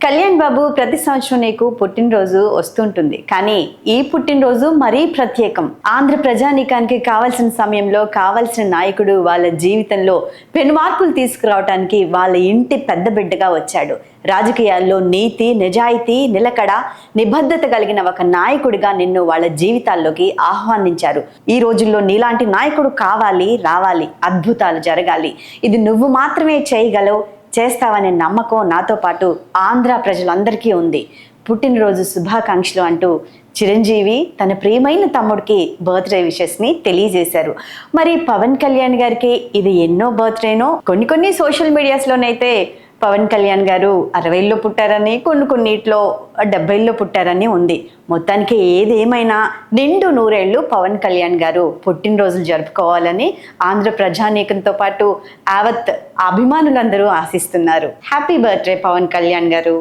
కళ్యాణ్ బాబు ప్రతి సంవత్సరం నీకు పుట్టినరోజు వస్తుంటుంది, కానీ ఈ పుట్టినరోజు మరీ ప్రత్యేకం. ఆంధ్ర ప్రజానీకానికి కావాల్సిన సమయంలో కావాల్సిన నాయకుడు వాళ్ళ జీవితంలో పెనుమార్పులు తీసుకురావడానికి వాళ్ళ ఇంటి పెద్ద బిడ్డగా వచ్చాడు. రాజకీయాల్లో నీతి, నిజాయితీ, నిలకడ, నిబద్ధత కలిగిన ఒక నాయకుడిగా నిన్ను వాళ్ళ జీవితాల్లోకి ఆహ్వానించారు. ఈ రోజుల్లో నీలాంటి నాయకుడు కావాలి, రావాలి, అద్భుతాలు జరగాలి. ఇది నువ్వు మాత్రమే చేయగలవు, చేస్తావనే నమ్మకం నాతో పాటు ఆంధ్ర ప్రజలందరికీ ఉంది. పుట్టినరోజు శుభాకాంక్షలు అంటూ చిరంజీవి తన ప్రియమైన తమ్ముడికి బర్త్డే విషెస్ని తెలియజేశారు. మరి పవన్ కళ్యాణ్ గారికి ఇది ఎన్నో బర్త్డేనో. కొన్ని సోషల్ మీడియాస్లోనైతే పవన్ కళ్యాణ్ గారు 60లో పుట్టారని, కొన్నిట్లో 70లో పుట్టారని ఉంది. మొత్తానికి ఏదేమైనా నిండు 100 ఏళ్ళు పవన్ కళ్యాణ్ గారు పుట్టినరోజులు జరుపుకోవాలని ఆంధ్ర ప్రజానీకంతో పాటు యావత్ అభిమానులందరూ ఆశిస్తున్నారు. హ్యాపీ బర్త్డే పవన్ కళ్యాణ్ గారు.